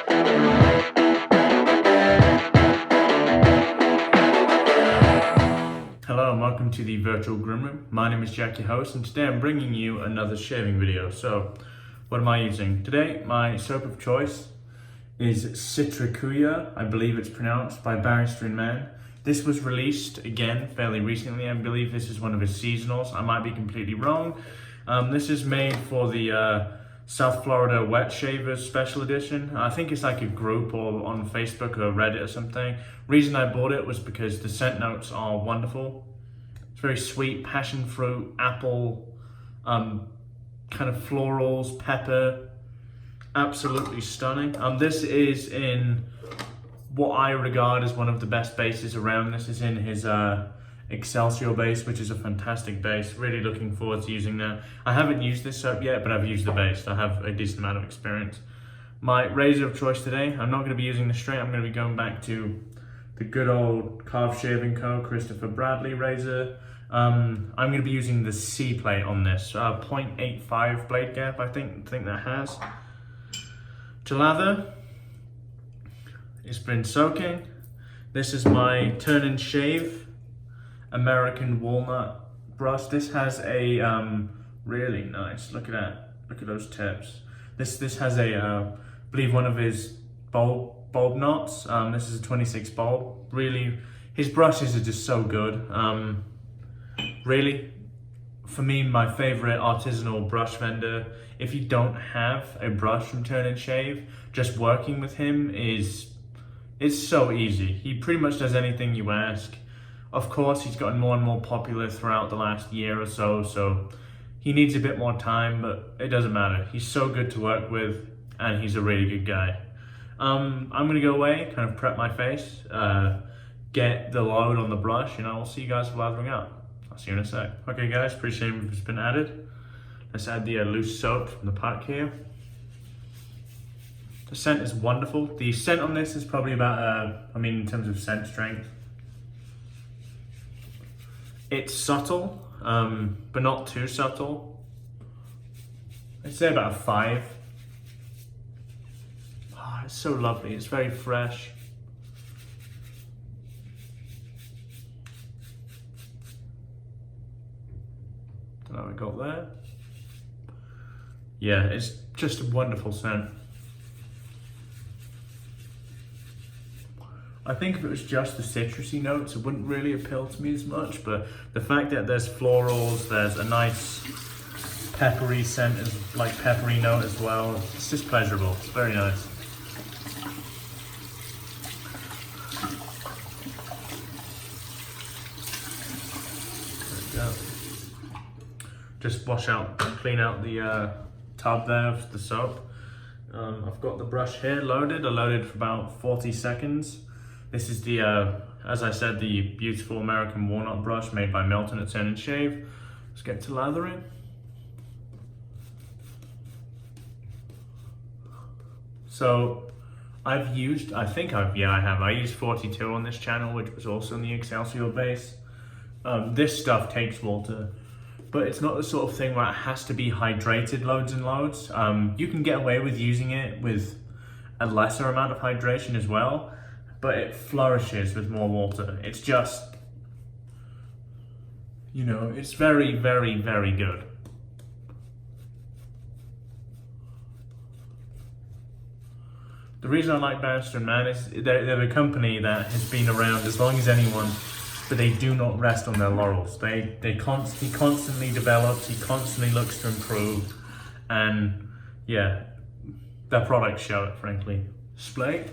Hello and welcome to the virtual groom room. My name is Jack, your host, and today I'm bringing you another shaving video. So, what am I using? Today, my soap of choice is Citricuya, I believe it's pronounced, by Barrister and Mann. This was released, again, fairly recently. I believe this is one of his seasonals. I might be completely wrong. This is made for the South Florida Wet Shavers Special Edition. I think it's like a group or on Facebook or Reddit or something. Reason I bought it was because the scent notes are wonderful. It's very sweet, passion fruit, apple, kind of florals, pepper. Absolutely stunning. This is in what I regard as one of the best bases around. This is in his Excelsior base, which is a fantastic base. Really looking forward to using that. I haven't used this soap yet, but I've used the base. So I have a decent amount of experience. My razor of choice today, I'm not going to be using the straight. I'm going to be going back to the good old Karve Shaving Co. Christopher Bradley razor. I'm going to be using the C plate on this. 0.85 blade gap, I think that has. To lather, it's been soaking. This is my TurnnShave American Walnut brush. This has a really nice, look at that, look at those tips. This has a, I believe one of his bulb knots. This is a 26 bulb. Really, his brushes are just so good. Really, for me, my favorite artisanal brush vendor. If you don't have a brush from TurnnShave, just working with him it's so easy. He pretty much does anything you ask. Of course, he's gotten more and more popular throughout the last year or so, so he needs a bit more time, but it doesn't matter. He's so good to work with, and he's a really good guy. I'm gonna go away, kind of prep my face, get the load on the brush, and I'll see you guys for lathering up. I'll see you in a sec. Okay guys, appreciate it if it's been added. Let's add the loose soap from the pack here. The scent is wonderful. The scent on this is probably about, in terms of scent strength, it's subtle, but not too subtle. I'd say about a 5. Oh, it's so lovely. It's very fresh. Don't know what I got there. Yeah, it's just a wonderful scent. I think if it was just the citrusy notes, it wouldn't really appeal to me as much, but the fact that there's florals, there's a nice peppery scent, like peppery note as well, it's just pleasurable. It's very nice. There we go. Just clean out the tub there of the soap. I've got the brush here loaded. I loaded for about 40 seconds. This is the, as I said, the beautiful American Walnut brush made by Milton at TurnnShave. Let's get to lathering. So I've used, I used 42 on this channel, which was also in the Excelsior base. This stuff takes water, but it's not the sort of thing where it has to be hydrated loads and loads. You can get away with using it with a lesser amount of hydration as well, but it flourishes with more water. It's just, it's very, very, very good. The reason I like Barrister and Mann is they're a company that has been around as long as anyone, but they do not rest on their laurels. He constantly develops, he constantly looks to improve, and yeah, their products show it, frankly. Splay.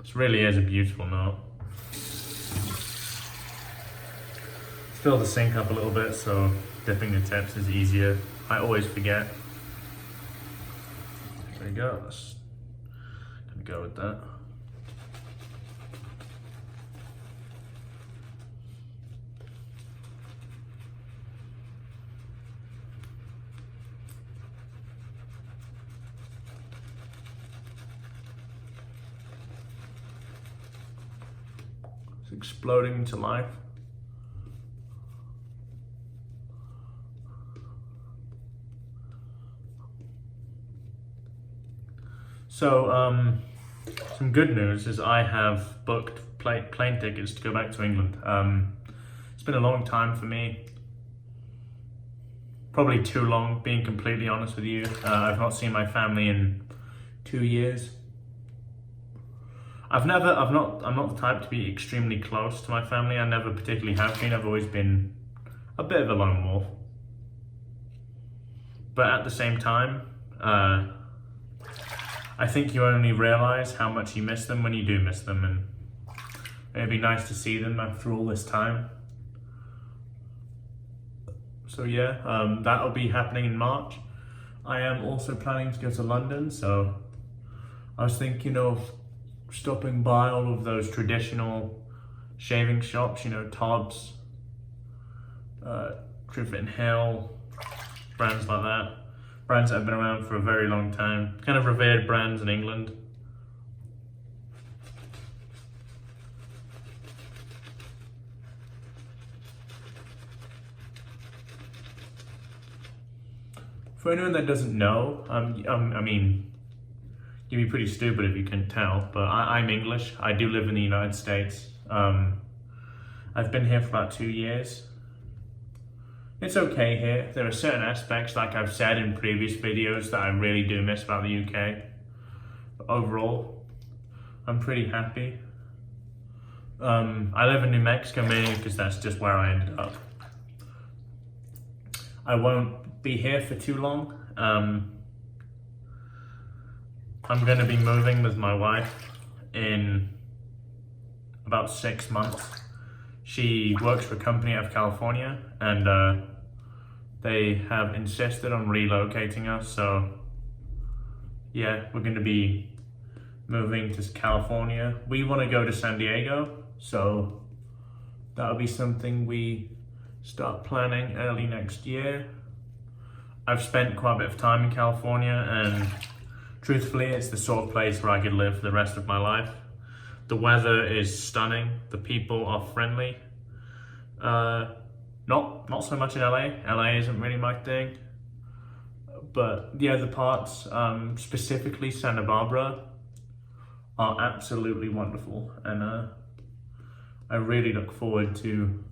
This really is a beautiful note. Fill the sink up a little bit so dipping the tips is easier. I always forget. There you go. Let's go with that. It's exploding into life. So, some good news is I have booked plane tickets to go back to England. It's been a long time for me. Probably too long, being completely honest with you. I've not seen my family in 2 years. I'm not the type to be extremely close to my family. I never particularly have been. I've always been a bit of a lone wolf. But at the same time, I think you only realize how much you miss them when you do miss them, and it'd be nice to see them after all this time. So yeah, that'll be happening in March. I am also planning to go to London, so I was thinking of stopping by all of those traditional shaving shops, you know, Todd's, Griffin Hill, brands like that. Brands that have been around for a very long time, kind of revered brands in England. For anyone that doesn't know, I mean, you'd be pretty stupid if you couldn't tell, but I'm English. I do live in the United States. I've been here for about 2 years. It's okay here. There are certain aspects, like I've said in previous videos, that I really do miss about the UK. But overall, I'm pretty happy. I live in New Mexico mainly because that's just where I ended up. I won't be here for too long. I'm going to be moving with my wife in about 6 months. She works for a company out of California, and they have insisted on relocating us. So yeah, we're going to be moving to California. We want to go to San Diego, so that'll be something we start planning early next year. I've spent quite a bit of time in California, and truthfully, it's the sort of place where I could live for the rest of my life. The weather is stunning. The people are friendly. Not so much in LA. LA isn't really my thing. But the other parts, specifically Santa Barbara, are absolutely wonderful. And I really look forward to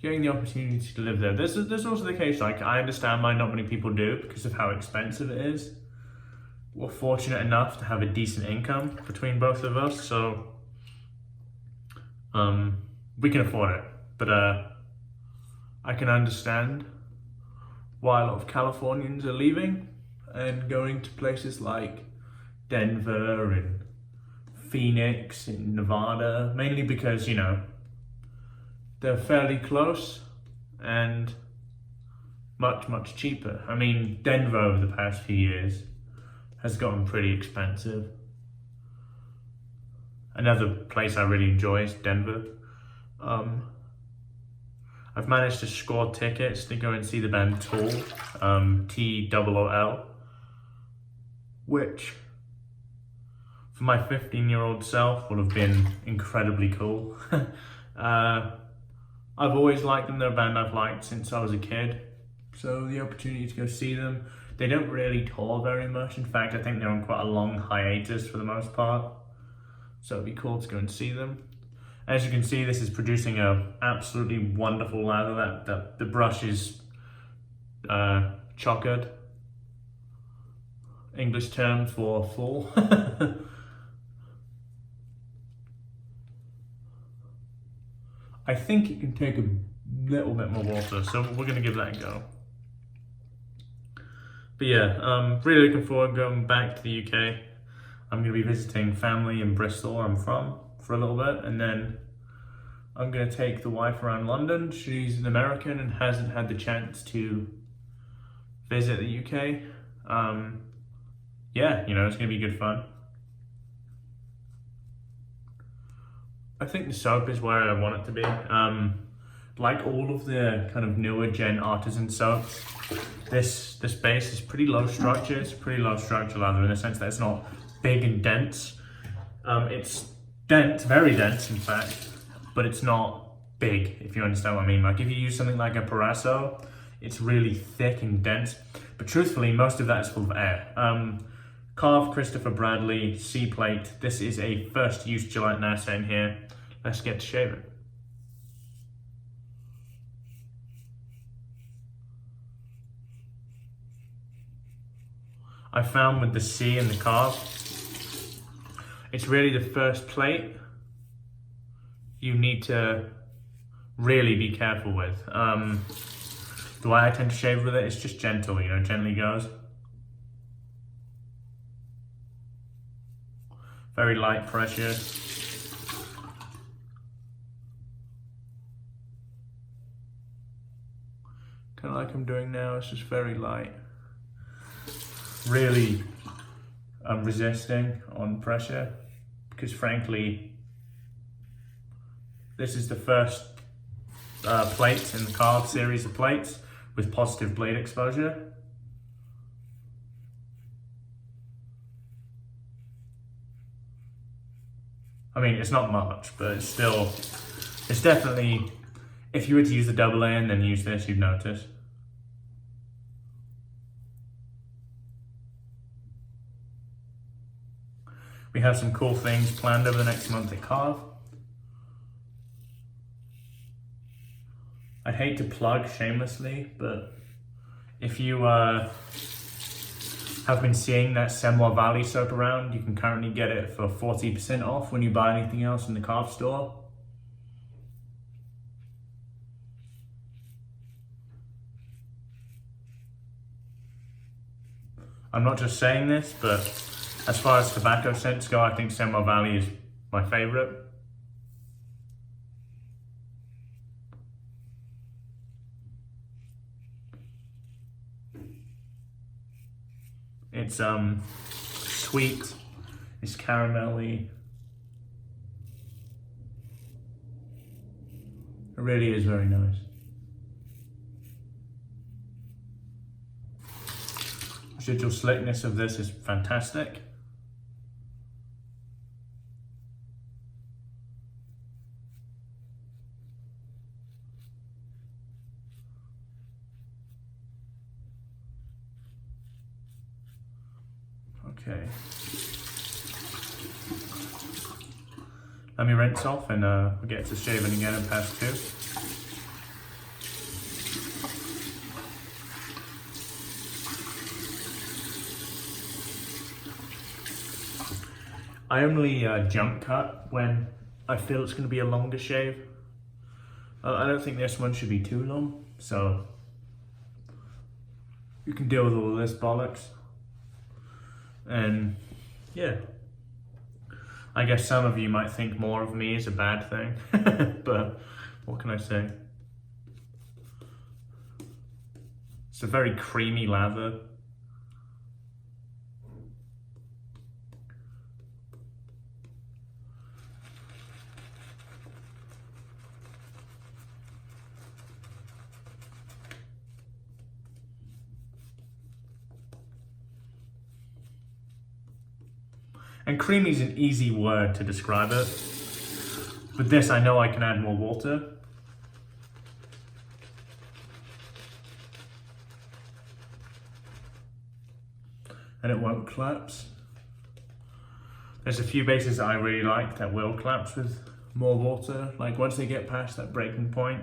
getting the opportunity to live there. This is also the case. Like, I understand why not many people do because of how expensive it is. We're fortunate enough to have a decent income between both of us, so we can afford it. But I can understand why a lot of Californians are leaving and going to places like Denver and Phoenix and Nevada, mainly because, you know, they're fairly close and much cheaper. I mean, Denver over the past few years has gotten pretty expensive. Another place I really enjoy is Denver. I've managed to score tickets to go and see the band Tool, T-O-O-L, which for my 15-year-old self would have been incredibly cool. I've always liked them. They're a band I've liked since I was a kid. So the opportunity to go see them. They don't really tour very much. In fact, I think they're on quite a long hiatus for the most part. So it'd be cool to go and see them. As you can see, this is producing a absolutely wonderful lather. The brush is chockered. English term for full. I think it can take a little bit more water, so we're gonna give that a go. But yeah, really looking forward to going back to the UK. I'm gonna be visiting family in Bristol, where I'm from, for a little bit, and then I'm gonna take the wife around London. She's an American and hasn't had the chance to visit the UK. Yeah, you know, it's gonna be good fun. I think the soap is where I want it to be. Like all of the kind of newer gen artisan soaps, this base is pretty low structure. It's pretty low structure lather in the sense that it's not big and dense. It's dense, very dense in fact, but it's not big, if you understand what I mean. Like if you use something like a Parasso, it's really thick and dense, but truthfully, most of that is full of air. Karve Christopher Bradley C plate. This is a first use Gillette Nacet in here. Let's get to shaving. I found with the C and the Karve, it's really the first plate you need to really be careful with. The way I tend to shave with it is just gentle, you know, gently goes. Very light pressure. Kind of like I'm doing now, it's just very light. Really resisting on pressure, because frankly, this is the first plate in the Karve series of plates with positive blade exposure. I mean, it's not much, but it's still, it's definitely, if you were to use the double A and then use this, you'd notice. We have some cool things planned over the next month at Karve. I'd hate to plug shamelessly, but if you have been seeing that Semoir Valley soap around, you can currently get it for 40% off when you buy anything else in the Karve store. I'm not just saying this, but as far as tobacco scents go, I think Semoir Valley is my favorite. It's sweet, it's caramelly. It really is very nice. Residual slickness of this is fantastic. Okay. Let me rinse off and we'll get to shaving again in pass 2. I only jump cut when I feel it's going to be a longer shave. I don't think this one should be too long, so you can deal with all of this bollocks. And yeah, I guess some of you might think more of me is a bad thing, but what can I say? It's a very creamy lather. And creamy is an easy word to describe it. With this, I know I can add more water. And it won't collapse. There's a few bases that I really like that will collapse with more water. Like once they get past that breaking point,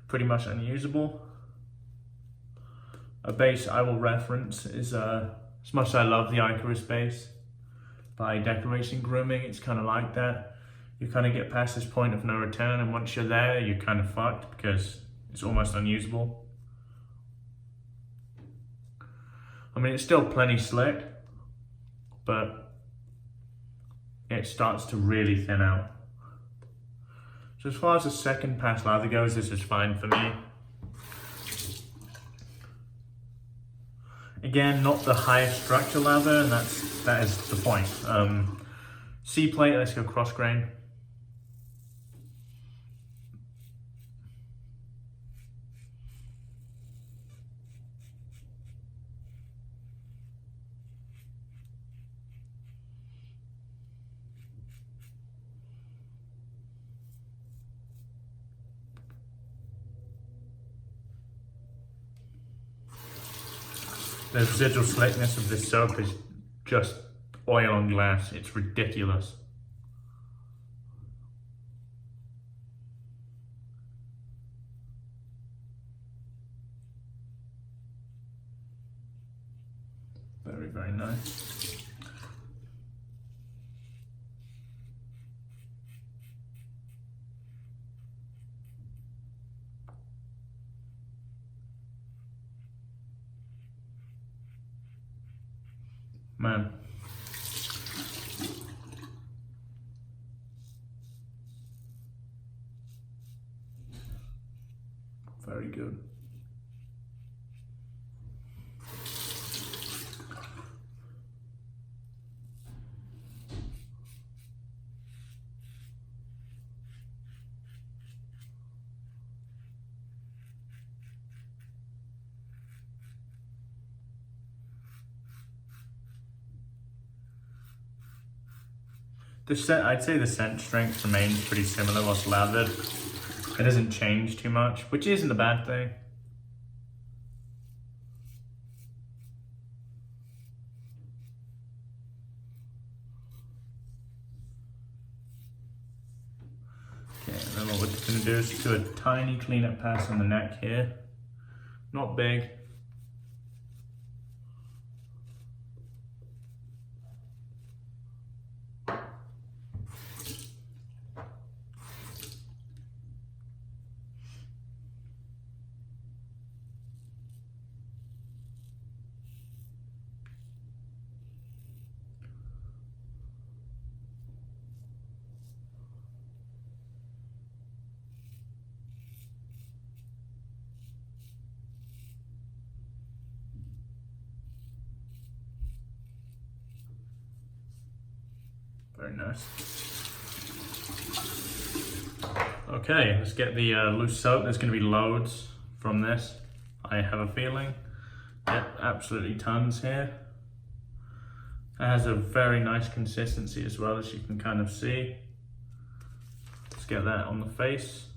pretty much unusable. A base I will reference is, as much as I love the Icarus base, by Decoration Grooming, it's kind of like that. You kind of get past this point of no return, and once you're there, you're kind of fucked because it's almost unusable. I mean, it's still plenty slick, but it starts to really thin out. So as far as the second pass lather goes, this is fine for me. Again, not the highest structure lather, and that is the point. C plate, let's go cross grain. The residual slickness of this soap is just oil on glass. It's ridiculous. Very, very nice. Man. Very good. The scent, I'd say the scent strength remains pretty similar whilst lathered. It doesn't change too much, which isn't a bad thing. Okay, and then what we're just going to do is do a tiny cleanup pass on the neck here. Not big. Very nice. Okay, let's get the loose soap. There's going to be loads from this, I have a feeling. Yep, absolutely tons here. It has a very nice consistency as well, as you can kind of see. Let's get that on the face.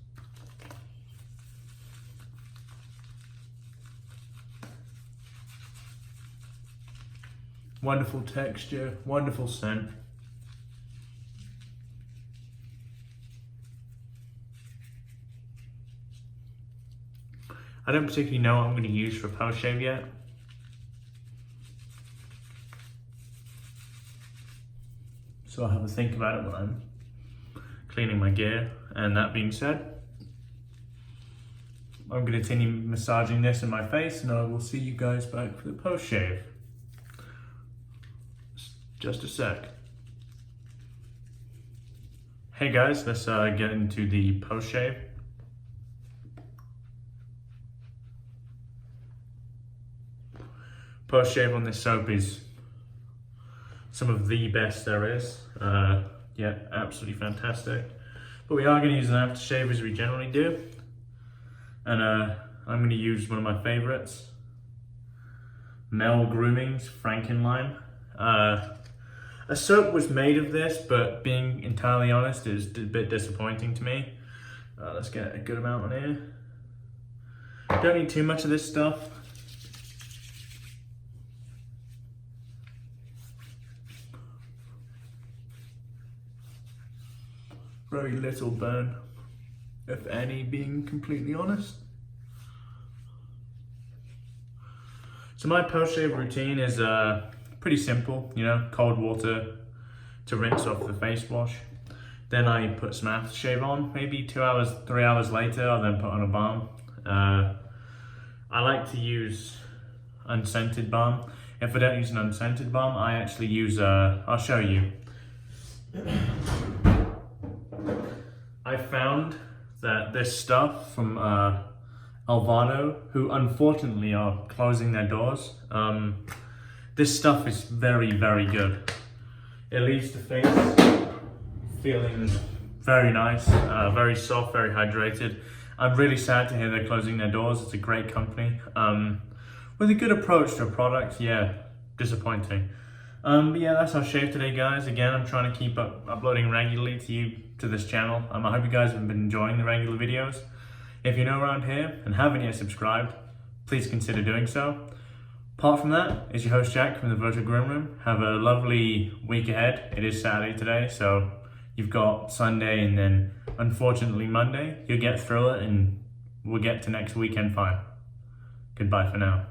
Wonderful texture, wonderful scent. I don't particularly know what I'm going to use for post-shave yet. So I'll have a think about it when I'm cleaning my gear. And that being said, I'm going to continue massaging this in my face, and I will see you guys back for the post-shave. Just a sec. Hey guys, let's get into the post-shave. Post-shave on this soap is some of the best there is. Yeah, absolutely fantastic. But we are going to use an aftershave as we generally do. And I'm going to use one of my favorites, Maol Grooming's Frankinlime. A soap was made of this, but being entirely honest, it is a bit disappointing to me. Let's get a good amount on here. Don't need too much of this stuff. Very little burn, if any, being completely honest. So my post-shave routine is pretty simple, you know, cold water to rinse off the face wash. Then I put some aftershave on, maybe 2 hours, 3 hours later, I'll then put on a balm. I like to use unscented balm. If I don't use an unscented balm, I actually use, I'll show you. I found that this stuff from Alvado, who unfortunately are closing their doors, this stuff is very, very good. It leaves the face feeling very nice, very soft, very hydrated. I'm really sad to hear they're closing their doors. It's a great company. With a good approach to a product, yeah, disappointing. But yeah, that's our shave today, guys. Again, I'm trying to keep uploading regularly to this channel. I hope you guys have been enjoying the regular videos. If you're new around here and haven't yet subscribed, please consider doing so. Apart from that, it's your host Jack from the Virtual Groom Room. Have a lovely week ahead. It is Saturday today, so you've got Sunday and then unfortunately Monday. You'll get through it and we'll get to next weekend fine. Goodbye for now.